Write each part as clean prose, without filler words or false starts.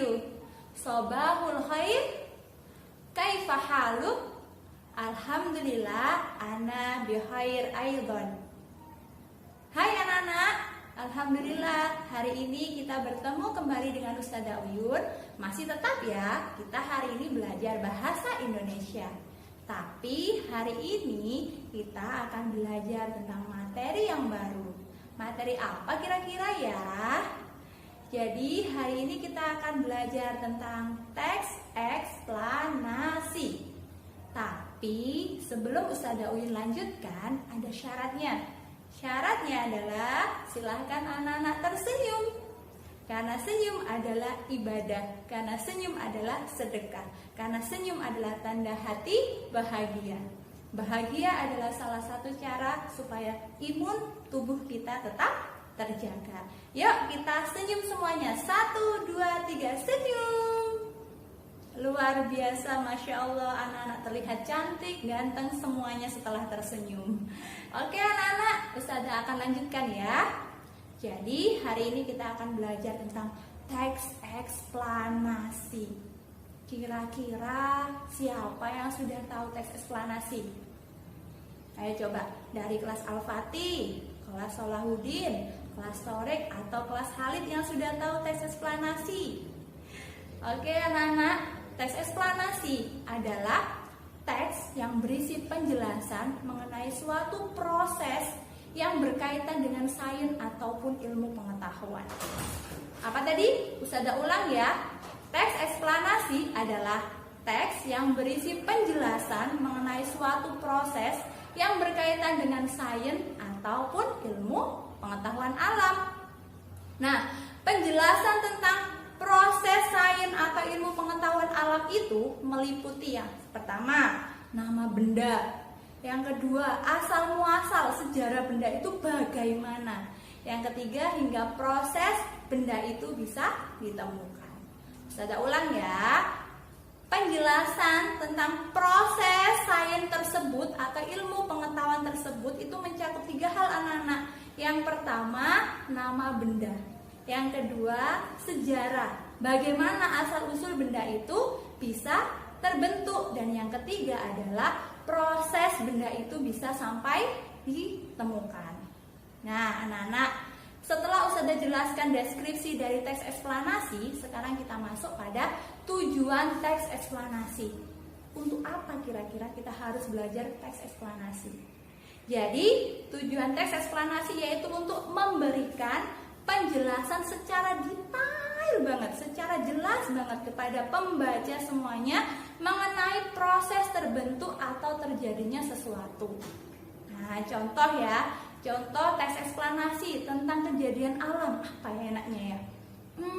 you? Sobahul khair. Kaifa haluk? Alhamdulillah, ana bikhair aidon. Hai anak-anak, alhamdulillah hari ini kita bertemu kembali dengan Ustazah Uyun. Masih tetap ya, kita hari ini belajar bahasa Indonesia. Tapi hari ini kita akan belajar tentang materi yang baru. Materi apa kira-kira ya? Jadi hari ini kita akan belajar tentang teks eksplanasi. Tapi sebelum Ustazah Uyun lanjutkan, ada syaratnya. Syaratnya adalah silahkan anak-anak tersenyum. Karena senyum adalah ibadah, karena senyum adalah sedekah, karena senyum adalah tanda hati bahagia. Bahagia adalah salah satu cara supaya imun tubuh kita tetap terjaga. Yuk kita senyum semuanya. 1, 2, 3, senyum. Luar biasa, Masya Allah, anak-anak terlihat cantik, ganteng semuanya setelah tersenyum. Oke anak-anak, Ustazah akan lanjutkan ya. Jadi hari ini kita akan belajar tentang teks eksplanasi. Kira-kira siapa yang sudah tahu teks eksplanasi? Ayo coba, dari kelas Al-Fatih, kelas Solahuddin, kelas Torik, atau kelas Khalid yang sudah tahu teks eksplanasi. Oke anak-anak, teks eksplanasi adalah teks yang berisi penjelasan mengenai suatu proses yang berkaitan dengan sains ataupun ilmu pengetahuan. Apa tadi? Ustazah ulang ya. Teks eksplanasi adalah teks yang berisi penjelasan mengenai suatu proses yang berkaitan dengan sains ataupun ilmu pengetahuan alam. Nah, penjelasan tentang proses sains atau ilmu pengetahuan alam itu meliputi yang pertama, nama benda. Yang kedua, asal muasal sejarah benda itu bagaimana. Yang ketiga, hingga proses benda itu bisa ditemukan. Ustazah ulang ya. Penjelasan tentang proses sains tersebut atau ilmu pengetahuan tersebut itu mencakup 3 hal anak-anak. Yang pertama, nama benda. Yang kedua, sejarah. Bagaimana asal-usul benda itu bisa terbentuk. Dan yang ketiga adalah proses benda itu bisa sampai ditemukan. Nah, anak-anak, setelah Ustazah jelaskan deskripsi dari teks eksplanasi, sekarang kita masuk pada tujuan teks eksplanasi. Untuk apa kira-kira kita harus belajar teks eksplanasi? Jadi, tujuan teks eksplanasi yaitu untuk memberikan penjelasan secara detail banget, secara jelas banget kepada pembaca semuanya mengenai proses terbentuk atau terjadinya sesuatu. Nah, contoh ya, contoh teks eksplanasi tentang kejadian alam, apa ya enaknya ya?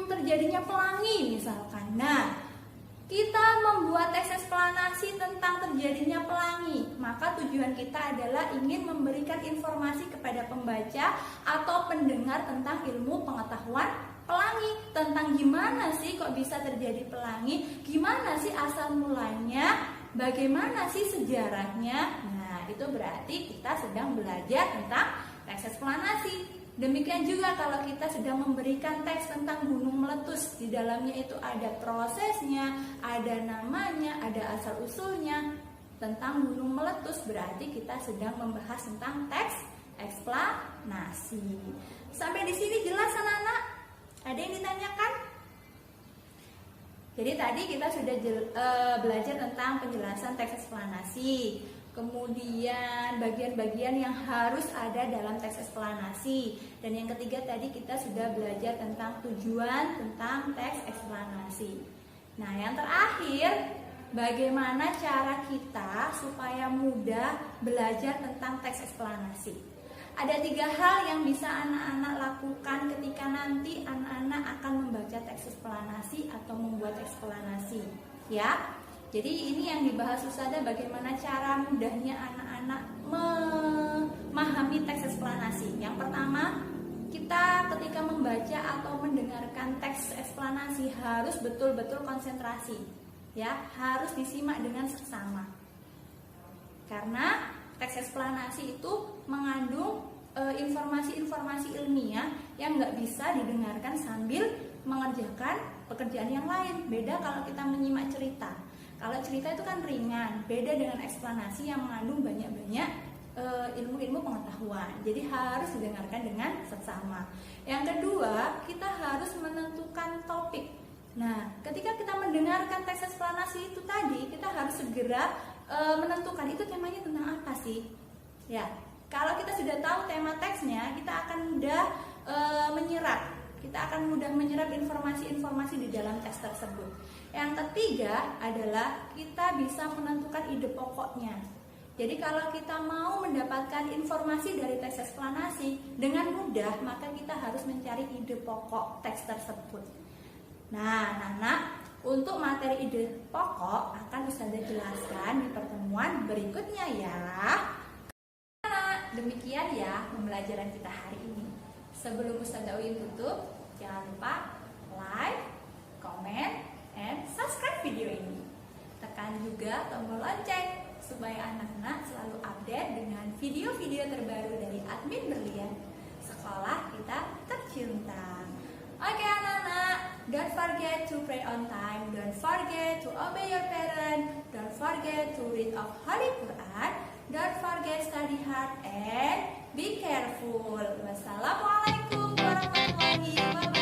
Terjadinya pelangi misalkan. Nah, kita membuat teks eksplanasi tentang terjadinya pelangi, maka tujuan kita adalah ingin memberikan informasi kepada pembaca atau pendengar tentang ilmu pengetahuan pelangi, tentang gimana sih kok bisa terjadi pelangi, gimana sih asal mulanya, bagaimana sih sejarahnya. Nah, itu berarti kita sedang belajar tentang teks eksplanasi. Demikian juga kalau kita sedang memberikan teks tentang gunung meletus, di dalamnya itu ada prosesnya, ada namanya, ada asal-usulnya. Tentang gunung meletus berarti kita sedang membahas tentang teks eksplanasi. Sampai di sini jelas anak-anak? Ada yang ditanyakan? Jadi tadi kita sudah belajar tentang penjelasan teks eksplanasi. Kemudian bagian-bagian yang harus ada dalam teks eksplanasi. Dan yang ketiga tadi kita sudah belajar tentang tujuan tentang teks eksplanasi. Nah, yang terakhir, bagaimana cara kita supaya mudah belajar tentang teks eksplanasi. Ada 3 hal yang bisa anak-anak lakukan ketika nanti anak-anak akan membaca teks eksplanasi atau membuat eksplanasi. Ya. Jadi ini yang dibahas Ustazah, bagaimana cara mudahnya anak-anak memahami teks eksplanasi. Yang pertama, kita ketika membaca atau mendengarkan teks eksplanasi harus betul-betul konsentrasi. Ya, harus disimak dengan seksama. Karena teks eksplanasi itu mengandung informasi-informasi ilmiah yang nggak bisa didengarkan sambil mengerjakan pekerjaan yang lain. Beda kalau kita menyimak cerita. Kalau cerita itu kan ringan, beda dengan eksplanasi yang mengandung banyak-banyak ilmu-ilmu pengetahuan. Jadi harus didengarkan dengan seksama. Yang kedua, kita harus menentukan topik. Nah, ketika kita mendengarkan teks eksplanasi itu tadi, kita harus segera menentukan itu temanya tentang apa sih. Ya, kalau kita sudah tahu tema teksnya, kita akan mudah menyerap. Kita akan mudah menyerap informasi-informasi di dalam teks tersebut. Yang ketiga adalah kita bisa menentukan ide pokoknya. Jadi kalau kita mau mendapatkan informasi dari teks eksplanasi dengan mudah, maka kita harus mencari ide pokok teks tersebut. Nah, anak-anak, untuk materi ide pokok akan Ustazah jelaskan di pertemuan berikutnya ya. Nah, demikian ya pembelajaran kita hari ini. Sebelum Ustazah Uyun tutup, jangan lupa like, comment, and subscribe video ini. Tekan juga tombol lonceng supaya anak-anak selalu update dengan video-video terbaru dari Admin Berlian, sekolah kita tercinta. Oke anak-anak, don't forget to pray on time, don't forget to obey your parents, don't forget to read of Holy Quran, don't forget study hard and be careful. Wassalamualaikum warahmatullahi wabarakatuh.